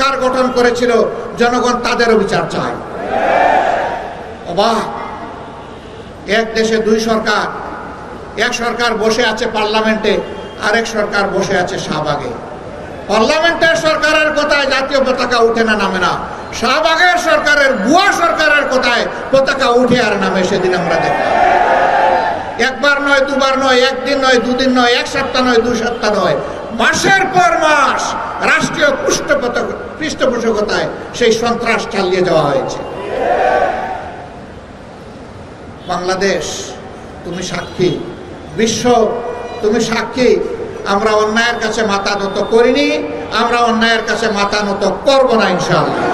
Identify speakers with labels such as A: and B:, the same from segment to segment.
A: সরকার গঠন করেছিল, জনগণ তাদেরও বিচার চায়। অবাক, এক দেশে দুই সরকার, এক সরকার বসে আছে পার্লামেন্টে, আরেক সরকার বসে আছে শাহবাগে। পার্লামেন্টের সরকারের কথায় জাতীয় পতাকা উঠে না, নামে না। শাহবাগের সরকারের, বুয়া সরকারের কথায় পতাকা উঠে আর নামে। সেদিন আমরা দেখলাম, একবার নয়, দুবার নয়, একদিন নয়, দুদিন নয়, এক সপ্তাহ নয়, 2 সপ্তাহ নয়, মাসের পর মাস রাষ্ট্রীয় পৃষ্ঠপোষকতায় সেই সন্ত্রাস চালিয়ে যাওয়া হয়েছে। বাংলাদেশ, তুমি সাক্ষী, বিশ্ব তুমি সাক্ষী। আমরা অন্যায়ের কাছে মাথা নত করিনি, আমরা অন্যায়ের কাছে মাথা নত করব না ইনশাআল্লাহ।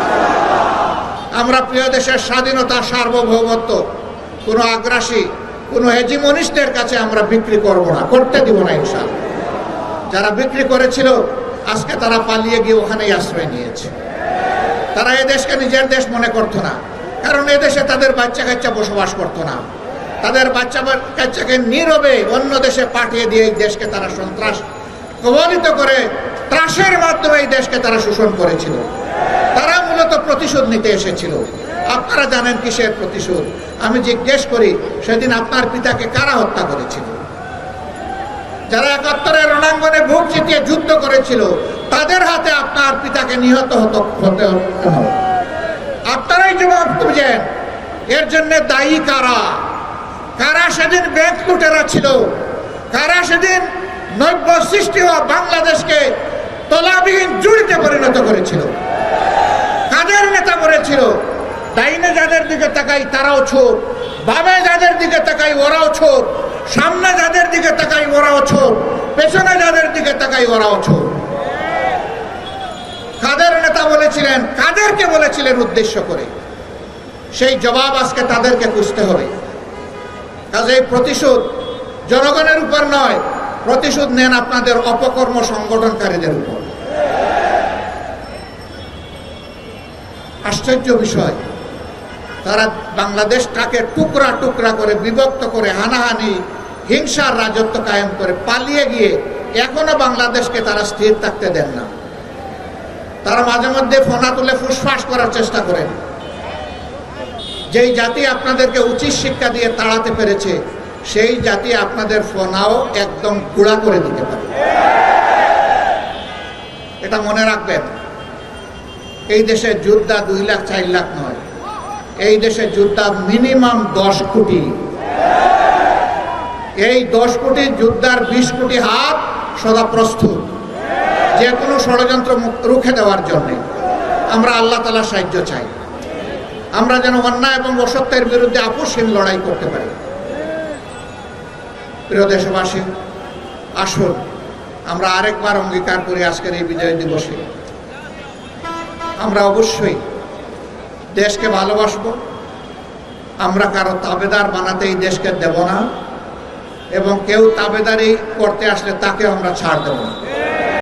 A: আমরা প্রিয় দেশের স্বাধীনতা, সার্বভৌমত্ব কোনো আগ্রাসী, কোনো হেজিমনিস্টদের কাছে আমরা বিক্রি করব না, করতে দিব না ইনশাআল্লাহ। যারা বিক্রি করেছিল আজকে তারা পালিয়ে গিয়ে ওখানেই আশ্রয় নিয়েছে। তারা এদেশকে নিজের দেশ মনে করতো না, কারণ এদেশে তাদের বাচ্চা কাচ্চা বসবাস করতো না। তাদের বাচ্চা কাচ্চাকে নীরবে অন্য দেশে পাঠিয়ে দিয়ে এই দেশকে তারা সন্ত্রাস কবলিত করে ত্রাসের মাধ্যমে এই দেশকে তারা শোষণ করেছিল। তারা মূলত প্রতিশোধ নিতে এসেছিল। আপনারা জানেন কিসের প্রতিশোধ? আমি জিজ্ঞেস করি, সেদিন আপনার পিতাকে কারা হত্যা করেছিল? যারা 71-এর রণাঙ্গনে বুক চিতিয়ে যুদ্ধ করেছিল, তাদের হাতে আপনার পিতাকে নিহত হতে হতো। আপনারাই জবাব খুঁজেন, এর জন্য দায়ী কারা? কারা সেদিন ব্যাংক লুটেরা ছিল? কারা সেদিন নব্য সৃষ্টি হওয়া বাংলাদেশকে তলাবিহীন জুড়িতে পরিণত করেছিল? কাদের নেতা করেছিল? ডাইনে যাদের দিকে তাকাই তারাও ছোট, বামে যাদের দিকে তাকাই ওরাও ছোট, সামনে যাদের দিকে তাকাই ওরাও ছোট, পেছনে যাদের দিকে তাকাই ওরাও ছোট। কাদের নেতা বলেছিলেন, কাদেরকে বলেছিলেন উদ্দেশ্য করে? সেই জবাব আজকে তাদেরকে খুঁজতে হবে। কাজেই প্রতিশোধ জনগণের উপর নয়, প্রতিশোধ নেন আপনাদের অপকর্ম সংগঠনকারীদের উপর। আশ্চর্য বিষয়, তারা বাংলাদেশটাকে টুকরা টুকরা করে, বিভক্ত করে, হানাহানি, হিংসার রাজত্ব কায়েম করে পালিয়ে গিয়ে এখনো বাংলাদেশকে তারা স্থির থাকতে দেন না। তারা মাঝে মধ্যে ফোনা তুলে ফুসফাস করার চেষ্টা করেন। যেই জাতি আপনাদেরকে উচিত শিক্ষা দিয়ে তাড়াতে পেরেছে, সেই জাতি আপনাদের ফোনাও একদম গুঁড়া করে দিতে পারে। এটা মনে রাখবেন। এই দেশে যোদ্ধা 2 লাখ 4 লাখ নয়, এই দেশে যোদ্ধা মিনিমাম 10 কোটি। এই 10 কোটি যোদ্ধার 20 কোটি হাত সদা প্রস্তুত যে কোনো ষড়যন্ত্র রুখে দেওয়ার জন্য। আমরা আল্লাহ তাআলার সাহায্য চাই, আমরা যেন অন্যায় এবং অসত্যের বিরুদ্ধে আপোষহীন লড়াই করতে পারি। প্রিয় দেশবাসী, আসুন আমরা আরেকবার অঙ্গীকার করি আজকের এই বিজয় দিবসে আমরা অবশ্যই দেশকে ভালোবাসবো। আমরা কারো তাবেদার বানাতে এই দেশকে দেব না, এবং কেউ তাবেদারি করতে আসলে তাকে আমরা ছাড় দেব না।